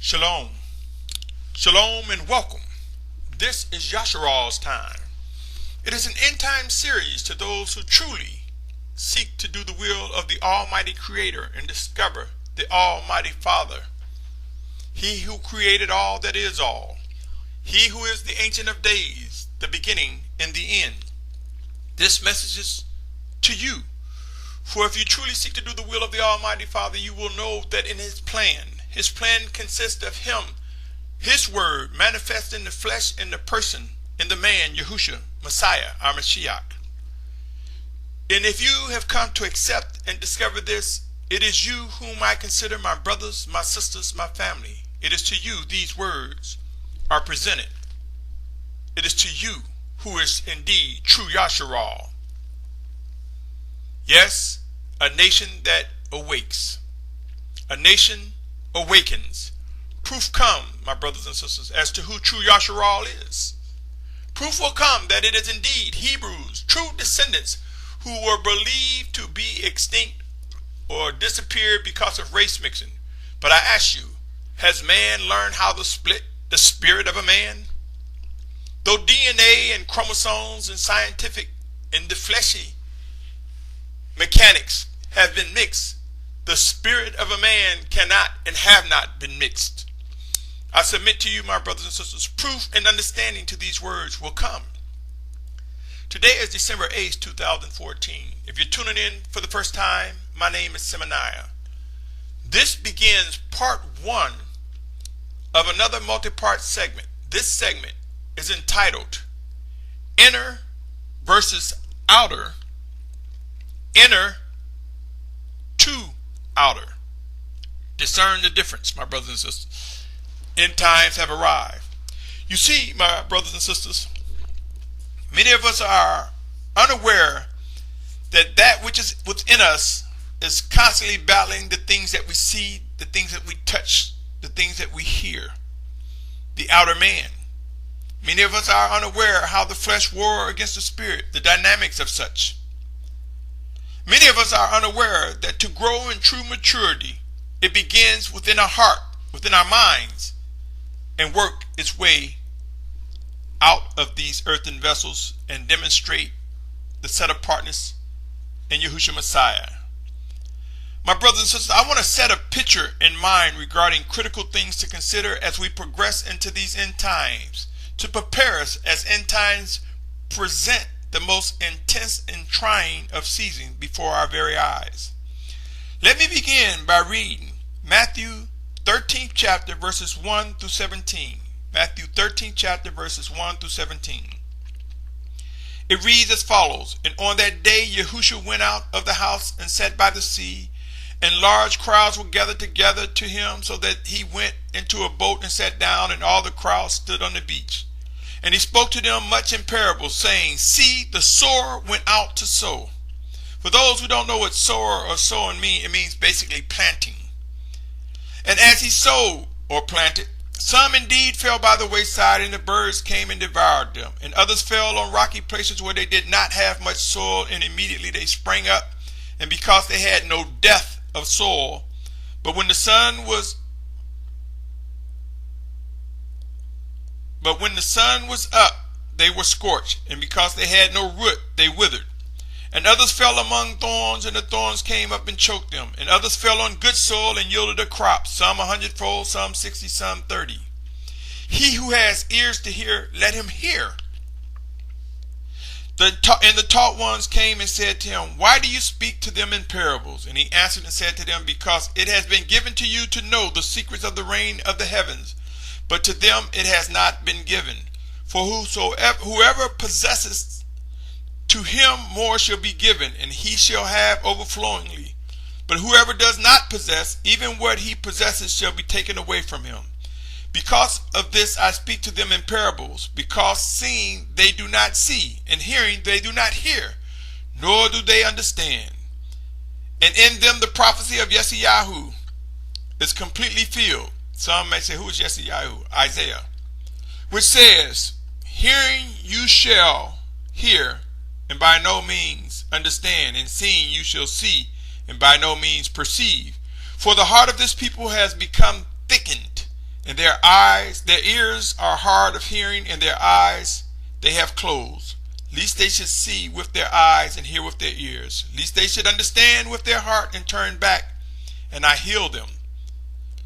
Shalom. Shalom and welcome. This is Yahusha's time. It is an end time series to those who truly seek to do the will of the Almighty Creator and discover the Almighty Father. He who created all that is all. He who is the Ancient of Days, the beginning and the end. This message is to you. For if you truly seek to do the will of the Almighty Father, you will know that in His plan consists of Him, His Word, manifest in the flesh, in the person, in the man, Yahusha, Messiah, our Mashyach. And if you have come to accept and discover this, it is you whom I consider my brothers, my sisters, my family. It is to you these words are presented. It is to you who is indeed true Yahusha. Yes, a nation that awakes. A nation awakens. Proof come, my brothers and sisters, as to who true Yahusha is. Proof will come that it is indeed Hebrews, true descendants, who were believed to be extinct or disappeared because of race mixing. But I ask you, has man learned how to split the spirit of a man? Though DNA and chromosomes and scientific and the fleshy mechanics have been mixed, the spirit of a man cannot and have not been mixed. I submit to you, my brothers and sisters, proof and understanding to these words will come. Today is December 8th, 2014. If you're tuning in for the first time, my name is Symmanayah. This begins part one of another multi-part segment. This segment is entitled Inner versus Outer. Inner to outer. Discern the difference, my brothers and sisters. End times have arrived. You see, my brothers and sisters, many of us are unaware that that which is within us is constantly battling the things that we see, the things that we touch, the things that we hear. The outer man. Many of us are unaware how the flesh war against the spirit, the dynamics of such. Many of us are unaware that to grow in true maturity, it begins within our heart, within our minds, and work its way out of these earthen vessels and demonstrate the set apartness in Yahushua Messiah. My brothers and sisters, I want to set a picture in mind regarding critical things to consider as we progress into these end times, to prepare us as end times present the most intense and trying of season before our very eyes. Let me begin by reading Matthew 13th chapter verses 1 through 17. Matthew 13th chapter verses 1 through 17. It reads as follows: And on that day Yahushua went out of the house and sat by the sea, and large crowds were gathered together to him, so that he went into a boat and sat down, and all the crowd stood on the beach. And he spoke to them much in parables, saying, See, the sower went out to sow. For those who don't know what sower or sowing mean, it means basically planting. And as he sowed or planted, some indeed fell by the wayside, and the birds came and devoured them. And others fell on rocky places where they did not have much soil, and immediately they sprang up, and because they had no depth of soil, but when the sun was up, they were scorched, and because they had no root, they withered. And others fell among thorns, and the thorns came up and choked them. And others fell on good soil and yielded a crop, some 100-fold, some 60, some 30. He who has ears to hear, let him hear. And the taught ones came and said to him, Why do you speak to them in parables? And he answered and said to them, Because it has been given to you to know the secrets of the reign of the heavens, but to them it has not been given. For whoever possesses, to him more shall be given, and he shall have overflowingly. But whoever does not possess, even what he possesses shall be taken away from him. Because of this I speak to them in parables, because seeing they do not see, and hearing they do not hear, nor do they understand. And in them the prophecy of Yeshayahu is completely filled. Some may say, who is Yeshayahu? Isaiah. Which says, Hearing you shall hear, and by no means understand, and seeing you shall see, and by no means perceive. For the heart of this people has become thickened. and their ears are hard of hearing, and their eyes they have closed, lest they should see with their eyes and hear with their ears, lest they should understand with their heart and turn back, and I heal them.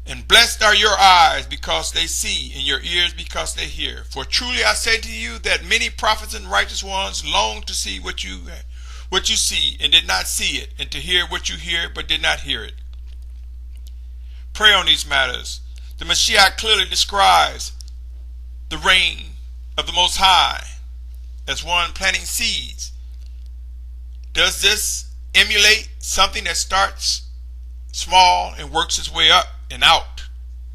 And blessed are your eyes because they see, and your ears because they hear. For truly I say to you that many prophets and righteous ones longed to see what you see and did not see it, and to hear what you hear but did not hear it. Pray on these matters. The Mashyach clearly describes the reign of the Most High as one planting seeds. Does this emulate something that starts small and works its way up and out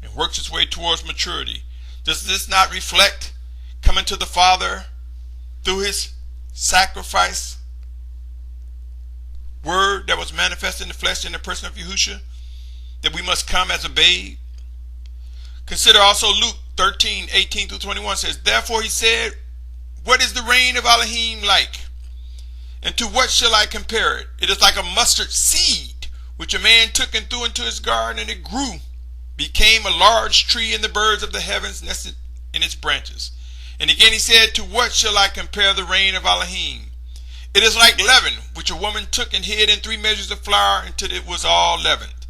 and works its way towards maturity? Does this not reflect coming to the Father through his sacrifice word that was manifest in the flesh in the person of Yahusha, that we must come as a babe? Consider also Luke 13:18-21 says, therefore he said, what is the reign of Elohim like? And to what shall I compare it? It is like a mustard seed, which a man took and threw into his garden, and it grew, became a large tree, and the birds of the heavens nested in its branches. And again he said, to what shall I compare the reign of Elohim? It is like leaven, which a woman took and hid in 3 measures of flour until it was all leavened.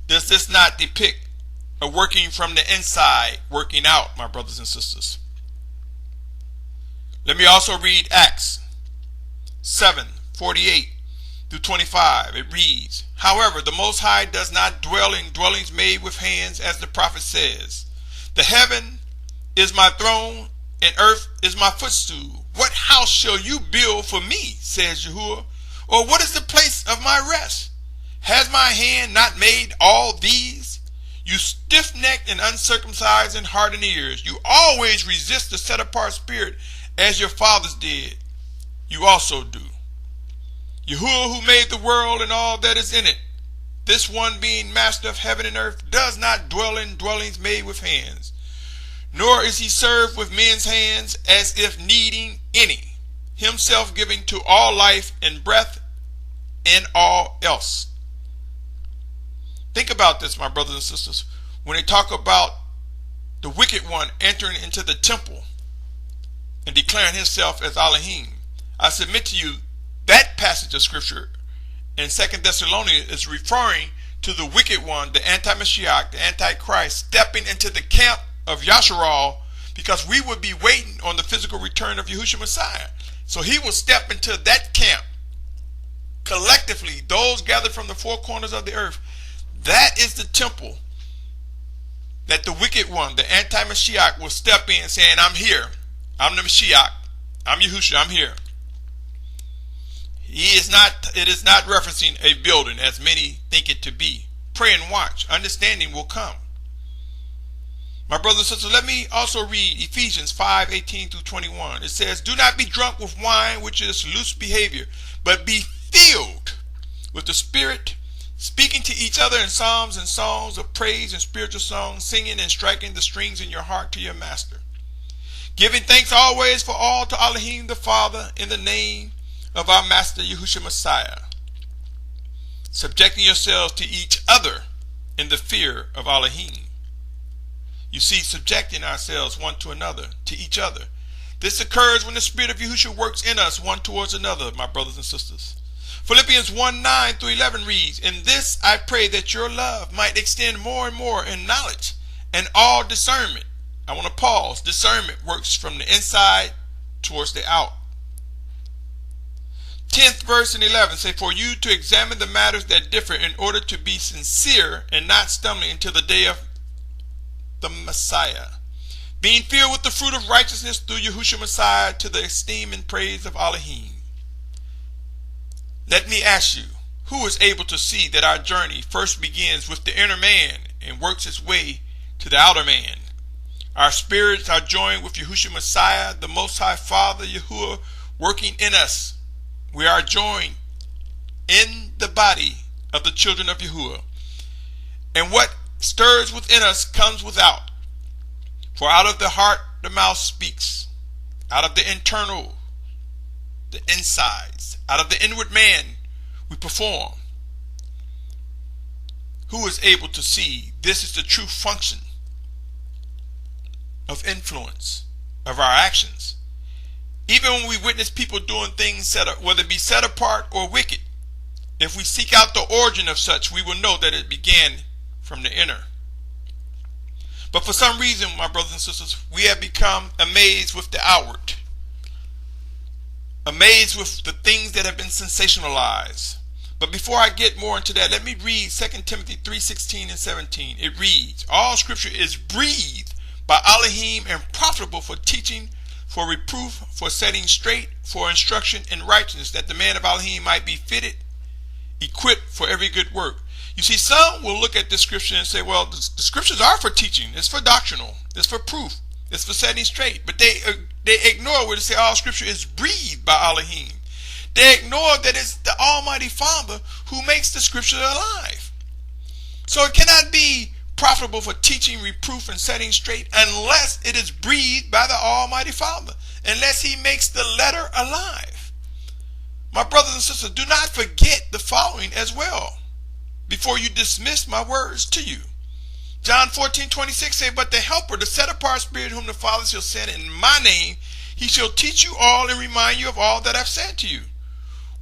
Does this not depict a working from the inside, working out, my brothers and sisters? Let me also read Acts 7:48-25. It reads, however, the Most High does not dwell in dwellings made with hands, as the prophet says, the heaven is my throne, and earth is my footstool. What house shall you build for me, says Yahuah? Or what is the place of my rest? Has my hand not made all these? You stiff-necked and uncircumcised in heart and ears, you always resist the set-apart spirit, as your fathers did, you also do. Yahuah, who made the world and all that is in it, this one being master of heaven and earth, does not dwell in dwellings made with hands, nor is he served with men's hands, as if needing any, himself giving to all life and breath and all else. Think about this, my brothers and sisters. When they talk about the wicked one entering into the temple and declaring himself as Elohim, I submit to you that passage of scripture in 2 Thessalonians is referring to the wicked one, the anti-Mashyach, the antichrist, stepping into the camp of Yasharal, because we would be waiting on the physical return of Yahushua Messiah. So he will step into that camp collectively, those gathered from the 4 corners of the earth. That is the temple that the wicked one, the anti-Mashyach, will step in saying, I'm here. I'm the Mashyach. I'm Yahushua. I'm here. It is not referencing a building as many think it to be. Pray and watch. Understanding will come. My brothers and sisters, let me also read Ephesians 5:18-21. It says, do not be drunk with wine, which is loose behavior, but be filled with the Spirit, speaking to each other in psalms and songs of praise and spiritual songs, singing and striking the strings in your heart to your master, giving thanks always for all to Elohim the Father, in the name of our Master Yahushua Messiah, subjecting yourselves to each other in the fear of Elohim. You see, subjecting ourselves one to another, to each other. This occurs when the Spirit of Yahushua works in us one towards another, my brothers and sisters. Philippians 1:9-11 reads, in this I pray that your love might extend more and more in knowledge and all discernment. I want to pause. Discernment works from the inside towards the out. 10th verse and 11 say, for you to examine the matters that differ, in order to be sincere and not stumbling until the day of the Messiah, being filled with the fruit of righteousness through Yahushua Messiah, to the esteem and praise of Elohim. Let me ask you, who is able to see that our journey first begins with the inner man and works its way to the outer man? Our spirits are joined with Yahushua Messiah, the Most High Father Yahuah, working in us. We are joined in the body of the children of Yahuah. And what stirs within us comes without. For out of the heart the mouth speaks. Out of the internal, the insides, out of the inward man we perform. Who is able to see this is the true function of influence of our actions. Even when we witness people doing things whether it be set apart or wicked, if we seek out the origin of such, we will know that it began from the inner. But for some reason, my brothers and sisters, we have become amazed with the outward, amazed with the things that have been sensationalized. But before I get more into that, let me read 2 Timothy 3:16 and 17. It reads, all scripture is breathed by Elohim and profitable for teaching, for reproof, for setting straight, for instruction in righteousness, that the man of Elohim might be fitted, equipped for every good work. You see, some will look at this scripture and say, well, the scriptures are for teaching, it's for doctrinal, it's for proof, it's for setting straight. But they ignore where they say all scripture is breathed by Elohim. They ignore that it's the Almighty Father who makes the scripture alive. So it cannot be profitable for teaching, reproof, and setting straight unless it is breathed by the Almighty Father, unless he makes the letter alive. My brothers and sisters, do not forget the following as well before you dismiss my words to you. John 14:26 say, but the helper, the set apart spirit whom the Father shall send in my name, he shall teach you all and remind you of all that I've said to you.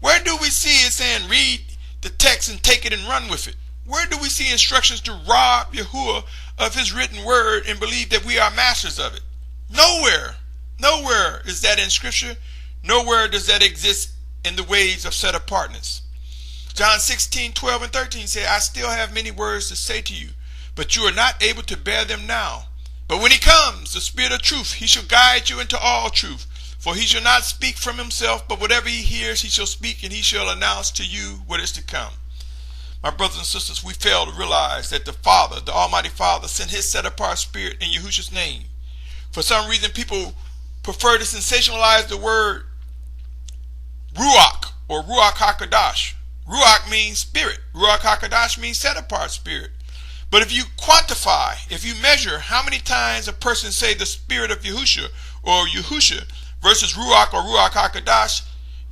Where do we see it saying read the text and take it and run with it? Where do we see instructions to rob Yahuah of his written word and believe that we are masters of it? Nowhere. Nowhere is that in scripture. Nowhere does that exist in the ways of set apartness. John 16:12 and 13 say, I still have many words to say to you, but you are not able to bear them now. But when he comes, the Spirit of truth, he shall guide you into all truth. For he shall not speak from himself, but whatever he hears, he shall speak, and he shall announce to you what is to come. My brothers and sisters, we fail to realize that the Father, the Almighty Father, sent his set-apart Spirit in Yahusha's name. For some reason, people prefer to sensationalize the word Ruach or Ruach HaKadosh. Ruach means spirit. Ruach HaKadosh means set-apart spirit. But if you quantify, if you measure how many times a person say the Spirit of Yahusha or Yahusha versus Ruach or Ruach HaKadosh,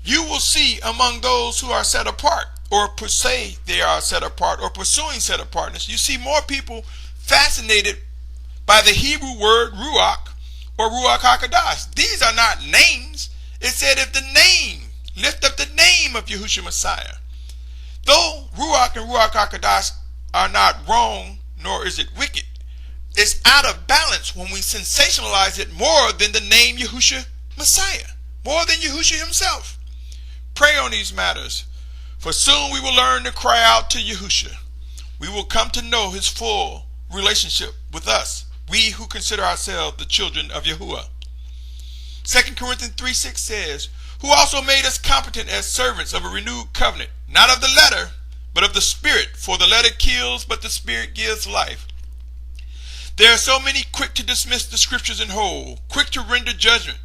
you will see among those who are set apart or say they are set apart or pursuing set apartness, you see more people fascinated by the Hebrew word Ruach or Ruach HaKadosh. These are not names. It said if the name, lift up the name of Yahushua Messiah. Though Ruach and Ruach HaKadosh are not wrong, nor is it wicked, it's out of balance when we sensationalize it more than the name Yahushua Messiah, more than Yahushua himself. Pray on these matters, for soon we will learn to cry out to Yahushua. We will come to know his full relationship with us, we who consider ourselves the children of Yahuah. 2 Corinthians 3:6 says, who also made us competent as servants of a renewed covenant, not of the letter, but of the Spirit. For the letter kills, but the Spirit gives life. There are so many quick to dismiss the scriptures in whole, quick to render judgment.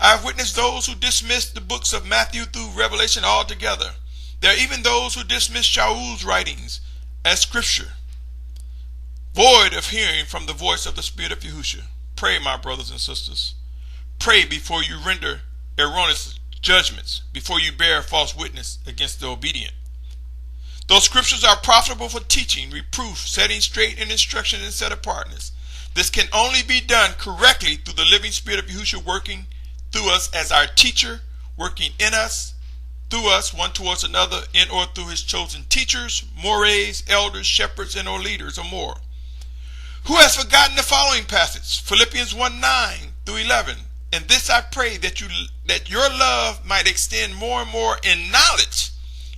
I have witnessed those who dismiss the books of Matthew through Revelation altogether. There are even those who dismiss Shaul's writings as scripture, void of hearing from the voice of the Spirit of Yahusha. Pray, my brothers and sisters. Pray before you render erroneous judgments, before you bear false witness against the obedient. Those scriptures are profitable for teaching, reproof, setting straight, and instruction in set apartness. This can only be done correctly through the living Spirit of Yahushua working through us as our teacher, working in us, through us, one towards another, in or through his chosen teachers, mores, elders, shepherds, and or leaders, or more. Who has forgotten the following passage? Philippians 1:9 through 11. And this I pray, that your love might extend more and more in knowledge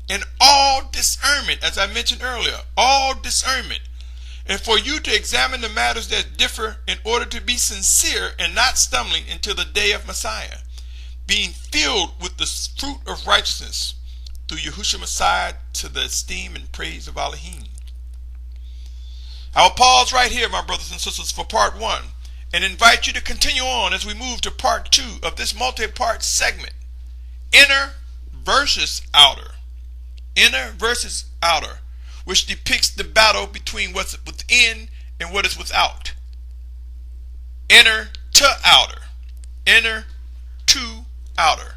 and all discernment, as I mentioned earlier, all discernment, and for you to examine the matters that differ in order to be sincere and not stumbling until the day of Messiah, being filled with the fruit of righteousness through Yahushua Messiah, to the esteem and praise of Elohim. I will pause right here, my brothers and sisters, for part 1, and invite you to continue on as we move to part 2 of this multi-part segment, inner versus outer. Inner versus outer, which depicts the battle between what's within and what is without. Inner to outer. Inner to outer,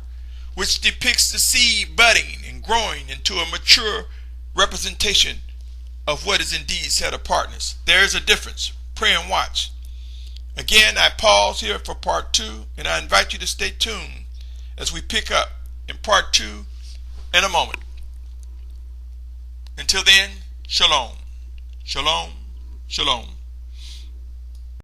which depicts the seed budding and growing into a mature representation of what is indeed set apartness. There is a difference. Pray and watch. Again, I pause here for part 2, and I invite you to stay tuned as we pick up in part 2 in a moment. Until then, shalom, shalom, shalom.